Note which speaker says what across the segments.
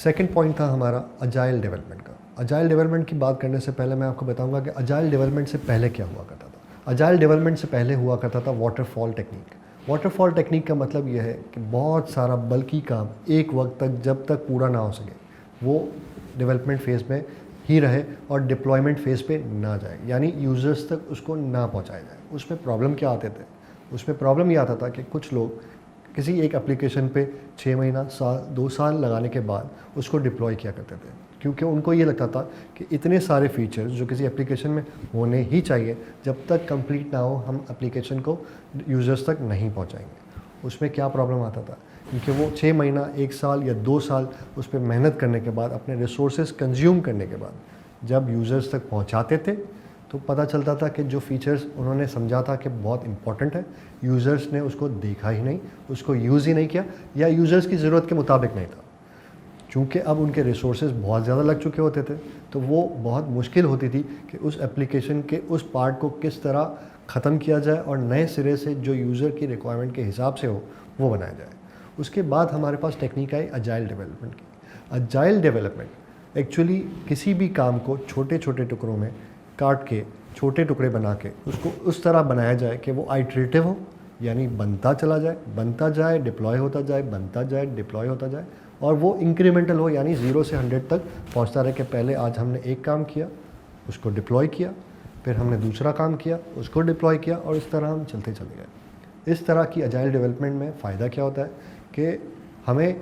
Speaker 1: Second point था हमारा agile development का। अजाइल डेवलपमेंट की बात करने से पहले मैं आपको बताऊंगा कि अजाइल डेवलपमेंट से पहले क्या हुआ करता था। अजाइल डेवलपमेंट से पहले हुआ करता था वाटरफॉल टेक्निक। वाटरफॉल टेक्निक का मतलब यह है कि बहुत सारा बल्कि काम एक वक्त तक जब तक पूरा ना हो सके वो डेवलपमेंट फेज़ में ही रहे और डिप्लॉयमेंट फेज़ पे ना जाए, यानी यूज़र्स तक उसको ना पहुंचाया जाए। उसमें प्रॉब्लम क्या आते थे? उसमें प्रॉब्लम ये आता था कि कुछ लोग किसी एक एप्लीकेशन पे 6 महीना, साल, 2 साल लगाने के बाद उसको डिप्लॉय किया करते थे, क्योंकि उनको ये लगता था कि इतने सारे फीचर्स जो किसी एप्लीकेशन में होने ही चाहिए, जब तक कंप्लीट ना हो हम एप्लीकेशन को यूज़र्स तक नहीं पहुंचाएंगे। उसमें क्या प्रॉब्लम आता था? क्योंकि वो 6 महीना, 1 साल या 2 साल उस पर मेहनत करने के बाद, अपने रिसोर्सेज कंज्यूम करने के बाद जब यूज़र्स तक पहुंचाते थे तो पता चलता था कि जो फीचर्स उन्होंने समझा था कि बहुत इंपॉर्टेंट है, यूज़र्स ने उसको देखा ही नहीं, उसको यूज़ ही नहीं किया, या यूज़र्स की ज़रूरत के मुताबिक नहीं था। चूँकि अब उनके रिसोर्सेज बहुत ज़्यादा लग चुके होते थे, तो वो बहुत मुश्किल होती थी कि उस एप्लीकेशन के उस पार्ट को किस तरह ख़त्म किया जाए और नए सिरे से जो यूज़र की रिक्वायरमेंट के हिसाब से हो वो बनाया जाए। उसके बाद हमारे पास टेक्निक आई अजाइल डेवलपमेंट की। अजाइल डेवलपमेंट एक्चुअली किसी भी काम को छोटे छोटे टुकड़ों में काट के, छोटे टुकड़े बना के उसको उस तरह बनाया जाए कि वो आइटरेटिव हो, यानी बनता चला जाए, बनता जाए, डिप्लॉय होता जाए, बनता जाए, डिप्लॉय होता जाए, और वो इंक्रीमेंटल हो, यानी 0 से 100 तक पहुंचता रहे कि पहले आज हमने एक काम किया, उसको डिप्लॉय किया, फिर हमने दूसरा काम किया, उसको डिप्लॉय किया, और इस तरह हम चलते चले गए। इस तरह की अजाइल डेवलपमेंट में फ़ायदा क्या होता है कि हमें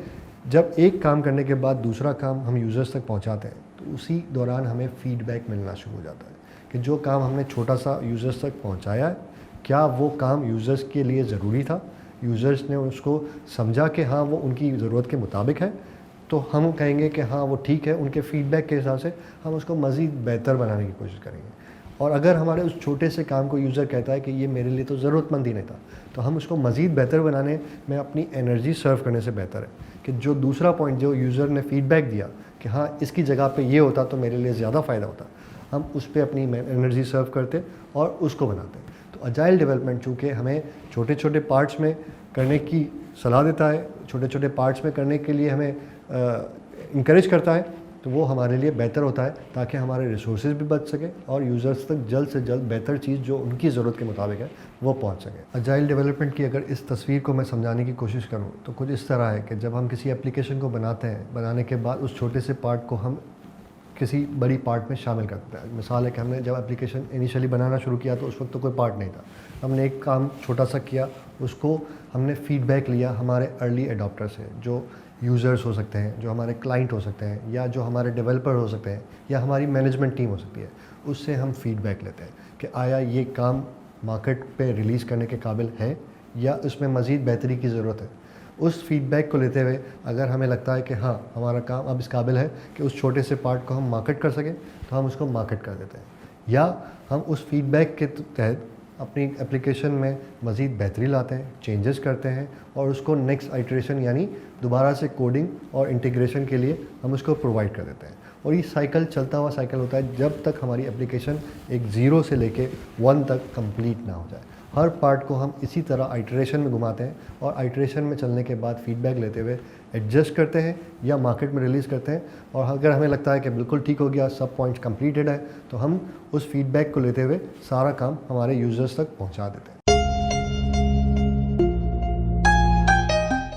Speaker 1: जब एक काम करने के बाद दूसरा काम हम यूज़र्स तक पहुंचाते हैं तो उसी दौरान हमें फ़ीडबैक मिलना शुरू हो जाता है कि जो काम हमने छोटा सा यूज़र्स तक पहुंचाया है, क्या वो काम यूज़र्स के लिए ज़रूरी था, यूज़र्स ने उसको समझा कि हाँ वो उनकी ज़रूरत के मुताबिक है, तो हम कहेंगे कि हाँ वो ठीक है। उनके फ़ीडबैक के हिसाब से हम उसको मज़ीद बेहतर बनाने की कोशिश करेंगे। और अगर हमारे उस छोटे से काम को यूज़र कहता है कि ये मेरे लिए तो ज़रूरतमंद ही नहीं था, तो हम उसको मज़ीद बेहतर बनाने में अपनी एनर्जी सर्व करने से बेहतर है कि जो दूसरा पॉइंट जो यूज़र ने फ़ीडबैक दिया कि हाँ इसकी जगह पे ये होता तो मेरे लिए ज़्यादा फ़ायदा होता, हम उस पर अपनी एनर्जी सर्व करते और उसको बनाते। तो अजाइल डेवलपमेंट चूँकि हमें छोटे छोटे पार्ट्स में करने की सलाह देता है, छोटे छोटे पार्ट्स में करने के लिए हमें इंकरेज करता है, तो वो हमारे लिए बेहतर होता है ताकि हमारे रिसोर्सेज भी बच सके और यूज़र्स तक जल्द से जल्द बेहतर चीज़ जो उनकी ज़रूरत के मुताबिक है वो पहुंच सके। अजाइल डेवलपमेंट की अगर इस तस्वीर को मैं समझाने की कोशिश करूं तो कुछ इस तरह है कि जब हम किसी एप्लीकेशन को बनाते हैं, बनाने के बाद उस छोटे से पार्ट को हम किसी बड़ी पार्ट में शामिल करते हैं। मिसाल है कि हमने जब एप्लीकेशन इनिशियली बनाना शुरू किया तो उस वक्त तो कोई पार्ट नहीं था, हमने एक काम छोटा सा किया, उसको हमने फ़ीडबैक लिया हमारे अर्ली एडॉप्टर से, जो यूज़र्स हो सकते हैं, जो हमारे क्लाइंट हो सकते हैं, या जो हमारे डेवलपर हो सकते हैं, या हमारी मैनेजमेंट टीम हो सकती है। उससे हम फ़ीडबैक लेते हैं कि आया ये काम मार्केट पे रिलीज़ करने के काबिल है या इसमें मज़ीद बेहतरी की ज़रूरत है। उस फीडबैक को लेते हुए अगर हमें लगता है कि हाँ हमारा काम अब इस काबिल है कि उस छोटे से पार्ट को हम मार्केट कर सकें, तो हम उसको मार्केट कर देते हैं, या हम उस फीडबैक के तहत अपनी एप्लीकेशन में मज़ीद बेहतरी लाते हैं, चेंजेस करते हैं, और उसको नेक्स्ट आइटरेशन यानी दोबारा से कोडिंग और इंटीग्रेशन के लिए हम उसको प्रोवाइड कर देते हैं। और ये साइकिल चलता हुआ साइकिल होता है जब तक हमारी एप्लीकेशन एक 0 से लेके 1 तक कंप्लीट ना हो जाए। हर पार्ट को हम इसी तरह आइटरेशन में घुमाते हैं और आइटरेशन में चलने के बाद फीडबैक लेते हुए एडजस्ट करते हैं या मार्केट में रिलीज़ करते हैं। और अगर हमें लगता है कि बिल्कुल ठीक हो गया, सब पॉइंट्स कंप्लीटेड है, तो हम उस फीडबैक को लेते हुए सारा काम हमारे यूज़र्स तक पहुंचा देते हैं।